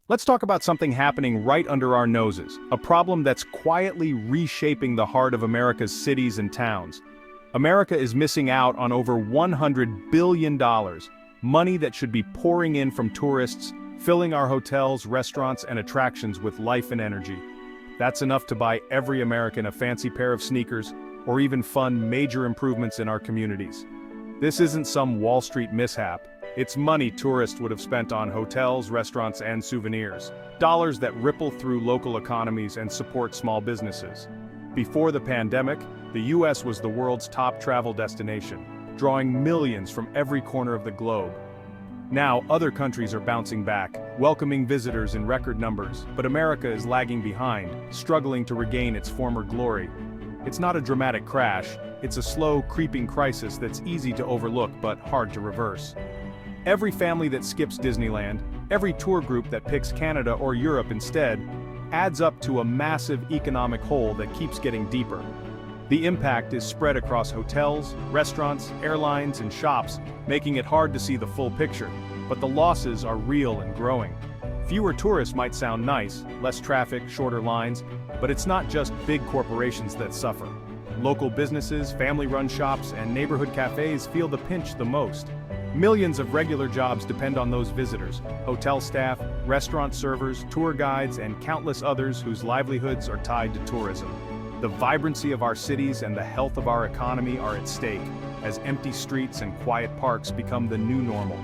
Let's talk about something happening right under our noses, a problem that's quietly reshaping the heart of America's cities and towns. America is missing out on over $100 billion, money that should be pouring in from tourists, filling our hotels, restaurants, and attractions with life and energy. That's enough to buy every American a fancy pair of sneakers, or even fund major improvements in our communities. This isn't some Wall Street mishap. It's money tourists would have spent on hotels, restaurants, and souvenirs. Dollars that ripple through local economies and support small businesses. Before the pandemic, the US was the world's top travel destination, drawing millions from every corner of the globe. Now, other countries are bouncing back, welcoming visitors in record numbers, but America is lagging behind, struggling to regain its former glory. It's not a dramatic crash, it's a slow, creeping crisis that's easy to overlook but hard to reverse. Every family that skips Disneyland, every tour group that picks Canada or Europe instead, adds up to a massive economic hole that keeps getting deeper. The impact is spread across hotels, restaurants, airlines, and shops, making it hard to see the full picture, but the losses are real and growing. Fewer tourists might sound nice, less traffic, shorter lines, but it's not just big corporations that suffer. Local businesses, family-run shops, and neighborhood cafes feel the pinch the most. Millions of regular jobs depend on those visitors: hotel staff, restaurant servers, tour guides, and countless others whose livelihoods are tied to tourism. The vibrancy of our cities and the health of our economy are at stake, as empty streets and quiet parks become the new normal.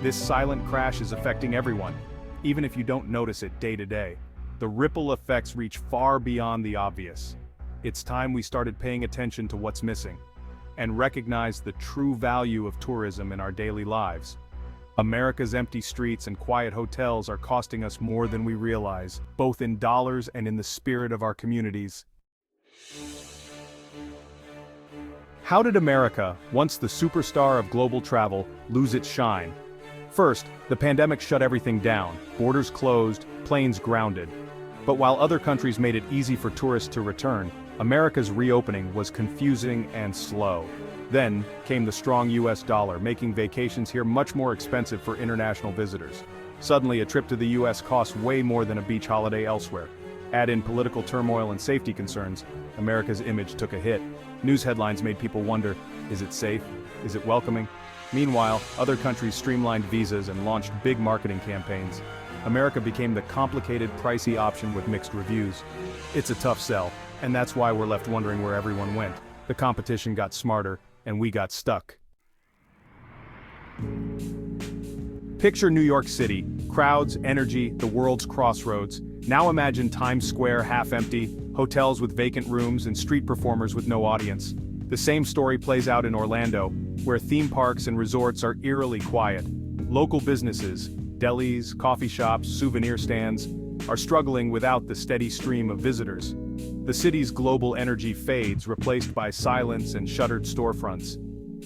This silent crash is affecting everyone, even if you don't notice it day to day. The ripple effects reach far beyond the obvious. It's time we started paying attention to what's missing, and recognize the true value of tourism in our daily lives. America's empty streets and quiet hotels are costing us more than we realize, both in dollars and in the spirit of our communities. How did America, once the superstar of global travel, lose its shine? First, the pandemic shut everything down, borders closed, planes grounded. But while other countries made it easy for tourists to return, America's reopening was confusing and slow. Then came the strong US dollar, making vacations here much more expensive for international visitors. Suddenly, a trip to the US costs way more than a beach holiday elsewhere. Add in political turmoil and safety concerns, America's image took a hit. News headlines made people wonder, is it safe? Is it welcoming? Meanwhile, other countries streamlined visas and launched big marketing campaigns. America became the complicated, pricey option with mixed reviews. It's a tough sell, and that's why we're left wondering where everyone went. The competition got smarter, and we got stuck. Picture New York City, crowds, energy, the world's crossroads. Now imagine Times Square half empty, hotels with vacant rooms, and street performers with no audience. The same story plays out in Orlando, where theme parks and resorts are eerily quiet. Local businesses, delis, coffee shops, souvenir stands, are struggling without the steady stream of visitors. The city's global energy fades, replaced by silence and shuttered storefronts.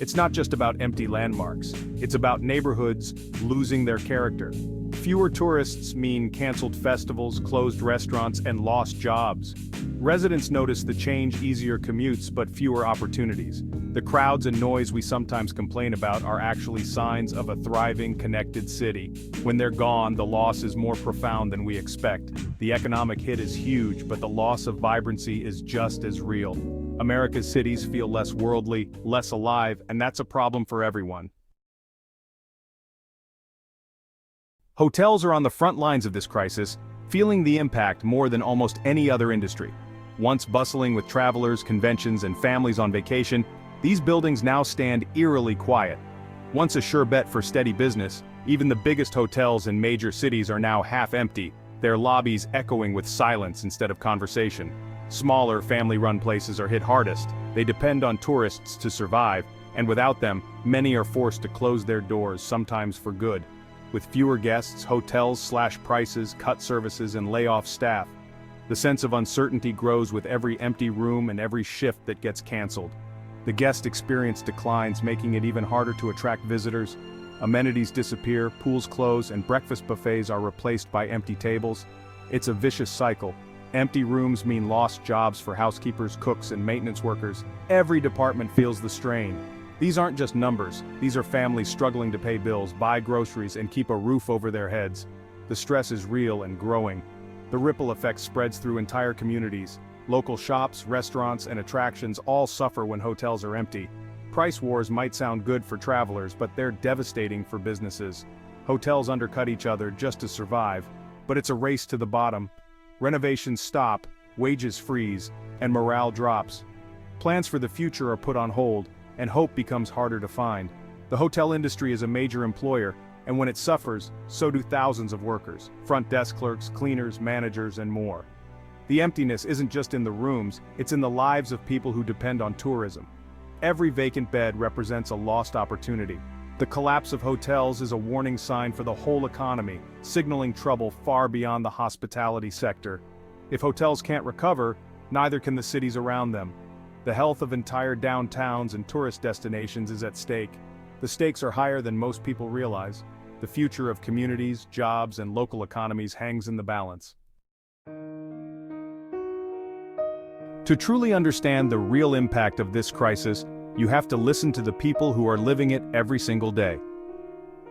It's not just about empty landmarks, it's about neighborhoods losing their character. Fewer tourists mean canceled festivals, closed restaurants, and lost jobs. Residents notice the change: easier commutes but fewer opportunities. The crowds and noise we sometimes complain about are actually signs of a thriving, connected city. When they're gone, the loss is more profound than we expect. The economic hit is huge, but the loss of vibrancy is just as real. America's cities feel less worldly, less alive, and that's a problem for everyone. Hotels are on the front lines of this crisis, feeling the impact more than almost any other industry. Once bustling with travelers, conventions, and families on vacation, these buildings now stand eerily quiet. Once a sure bet for steady business, even the biggest hotels in major cities are now half empty, their lobbies echoing with silence instead of conversation. Smaller, family-run places are hit hardest. They depend on tourists to survive, and without them, many are forced to close their doors, sometimes for good. With fewer guests, hotels slash prices, cut services, and lay off staff. The sense of uncertainty grows with every empty room and every shift that gets canceled. The guest experience declines, making it even harder to attract visitors. Amenities disappear, pools close, and breakfast buffets are replaced by empty tables. It's a vicious cycle. Empty rooms mean lost jobs for housekeepers, cooks, and maintenance workers. Every department feels the strain. These aren't just numbers, these are families struggling to pay bills, buy groceries, and keep a roof over their heads. The stress is real and growing. The ripple effect spreads through entire communities. Local shops, restaurants, and attractions all suffer when hotels are empty. Price wars might sound good for travelers, but they're devastating for businesses. Hotels undercut each other just to survive, but it's a race to the bottom. Renovations stop, wages freeze, and morale drops. Plans for the future are put on hold, and hope becomes harder to find. The hotel industry is a major employer, and when it suffers, so do thousands of workers, front desk clerks, cleaners, managers, and more. The emptiness isn't just in the rooms, it's in the lives of people who depend on tourism. Every vacant bed represents a lost opportunity. The collapse of hotels is a warning sign for the whole economy, signaling trouble far beyond the hospitality sector. If hotels can't recover, neither can the cities around them. The health of entire downtowns and tourist destinations is at stake. The stakes are higher than most people realize. The future of communities, jobs, and local economies hangs in the balance. To truly understand the real impact of this crisis, you have to listen to the people who are living it every single day.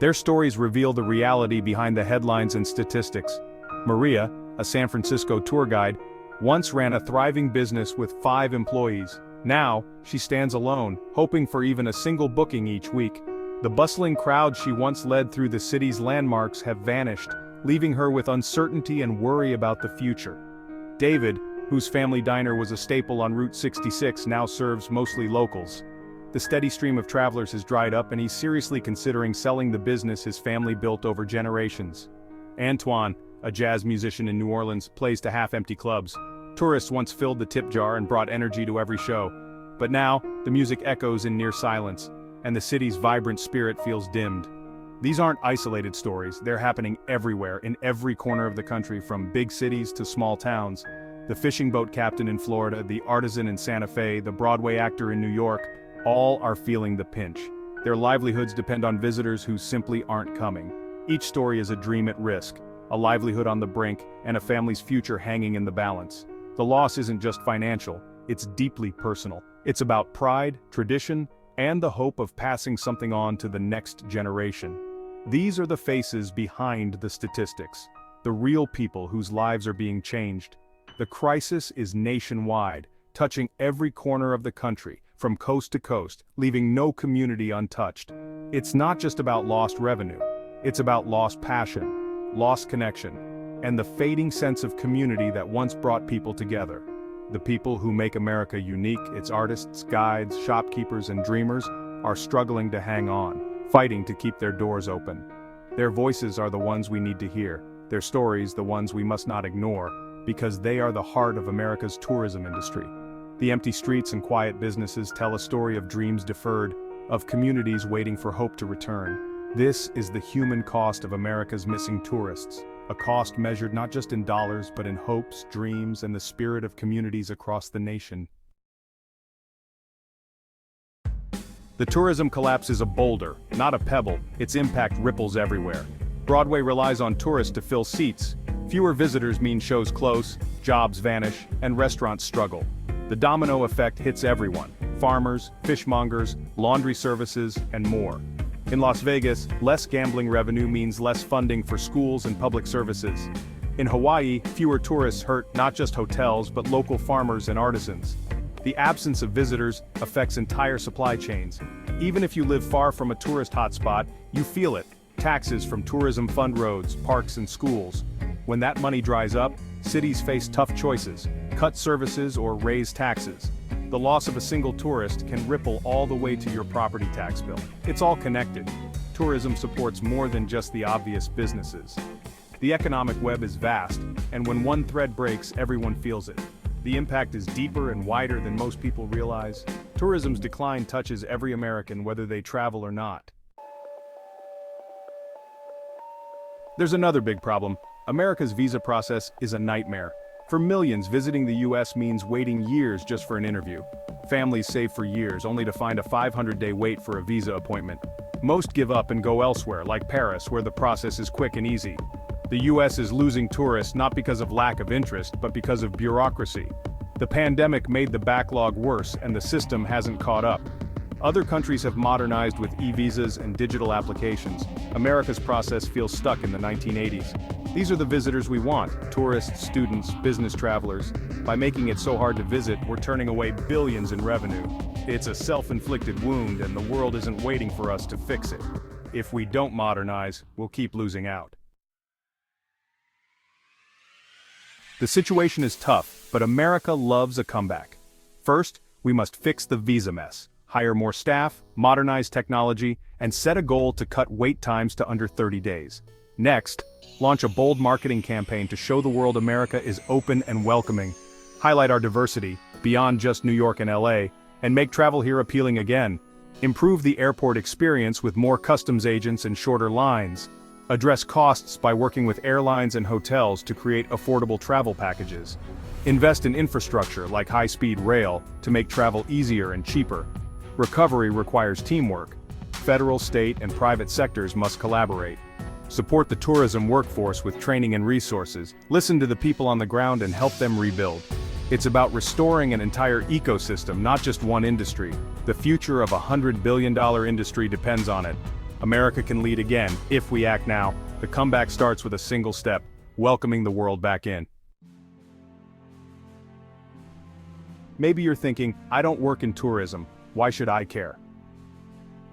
Their stories reveal the reality behind the headlines and statistics. Maria, a San Francisco tour guide, once ran a thriving business with 5 employees. Now, she stands alone, hoping for even a single booking each week. The bustling crowds she once led through the city's landmarks have vanished, leaving her with uncertainty and worry about the future. David, whose family diner was a staple on Route 66, now serves mostly locals. The steady stream of travelers has dried up, and he's seriously considering selling the business his family built over generations. Antoine, a jazz musician in New Orleans, plays to half-empty clubs. Tourists once filled the tip jar and brought energy to every show. But now, the music echoes in near silence, and the city's vibrant spirit feels dimmed. These aren't isolated stories, they're happening everywhere, in every corner of the country, from big cities to small towns. The fishing boat captain in Florida, the artisan in Santa Fe, the Broadway actor in New York, all are feeling the pinch. Their livelihoods depend on visitors who simply aren't coming. Each story is a dream at risk, a livelihood on the brink, and a family's future hanging in the balance. The loss isn't just financial, it's deeply personal. It's about pride, tradition, and the hope of passing something on to the next generation. These are the faces behind the statistics, the real people whose lives are being changed. The crisis is nationwide, touching every corner of the country, from coast to coast, leaving no community untouched. It's not just about lost revenue, it's about lost passion, lost connection, and the fading sense of community that once brought people together. The people who make America unique, its artists, guides, shopkeepers, and dreamers, are struggling to hang on, fighting to keep their doors open. Their voices are the ones we need to hear, their stories the ones we must not ignore, because they are the heart of America's tourism industry. The empty streets and quiet businesses tell a story of dreams deferred, of communities waiting for hope to return. This is the human cost of America's missing tourists, a cost measured not just in dollars but in hopes, dreams, and the spirit of communities across the nation. The tourism collapse is a boulder, not a pebble. Its impact ripples everywhere. Broadway relies on tourists to fill seats. Fewer visitors mean shows close, jobs vanish, and restaurants struggle. The domino effect hits everyone: farmers, fishmongers, laundry services, and more. In Las Vegas, less gambling revenue means less funding for schools and public services. In Hawaii, fewer tourists hurt not just hotels but local farmers and artisans. The absence of visitors affects entire supply chains. Even if you live far from a tourist hotspot, you feel it. Taxes from tourism fund roads, parks, and schools. When that money dries up, cities face tough choices: cut services or raise taxes. The loss of a single tourist can ripple all the way to your property tax bill. It's all connected. Tourism supports more than just the obvious businesses. The economic web is vast, and when one thread breaks, everyone feels it. The impact is deeper and wider than most people realize. Tourism's decline touches every American, whether they travel or not. There's another big problem. America's visa process is a nightmare. For millions, visiting the US means waiting years just for an interview. Families save for years only to find a 500-day wait for a visa appointment. Most give up and go elsewhere, like Paris, where the process is quick and easy. The US is losing tourists not because of lack of interest, but because of bureaucracy. The pandemic made the backlog worse, and the system hasn't caught up. Other countries have modernized with e-visas and digital applications. America's process feels stuck in the 1980s. These are the visitors we want: tourists, students, business travelers. By making it so hard to visit, we're turning away billions in revenue. It's a self-inflicted wound, and the world isn't waiting for us to fix it. If we don't modernize, we'll keep losing out. The situation is tough, but America loves a comeback. First, we must fix the visa mess, hire more staff, modernize technology, and set a goal to cut wait times to under 30 days. Next, launch a bold marketing campaign to show the world America is open and welcoming, highlight our diversity, beyond just New York and LA, and make travel here appealing again. Improve the airport experience with more customs agents and shorter lines. Address costs by working with airlines and hotels to create affordable travel packages. Invest in infrastructure like high-speed rail to make travel easier and cheaper. Recovery requires teamwork. Federal, state, and private sectors must collaborate. Support the tourism workforce with training and resources. Listen to the people on the ground and help them rebuild. It's about restoring an entire ecosystem, not just one industry. The future of a $100 billion industry depends on it. America can lead again, if we act now. The comeback starts with a single step: welcoming the world back in. Maybe you're thinking, I don't work in tourism, why should I care?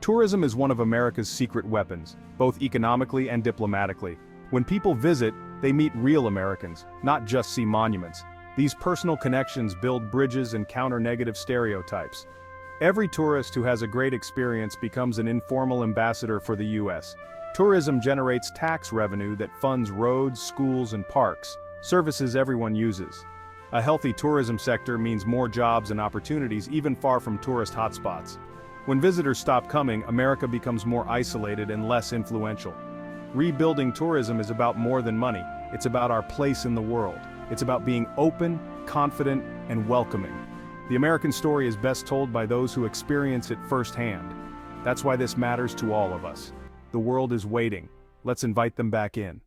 Tourism is one of America's secret weapons, both economically and diplomatically. When people visit, they meet real Americans, not just see monuments. These personal connections build bridges and counter negative stereotypes. Every tourist who has a great experience becomes an informal ambassador for the U.S. Tourism generates tax revenue that funds roads, schools, and parks, services everyone uses. A healthy tourism sector means more jobs and opportunities even far from tourist hotspots. When visitors stop coming, America becomes more isolated and less influential. Rebuilding tourism is about more than money. It's about our place in the world. It's about being open, confident, and welcoming. The American story is best told by those who experience it firsthand. That's why this matters to all of us. The world is waiting. Let's invite them back in.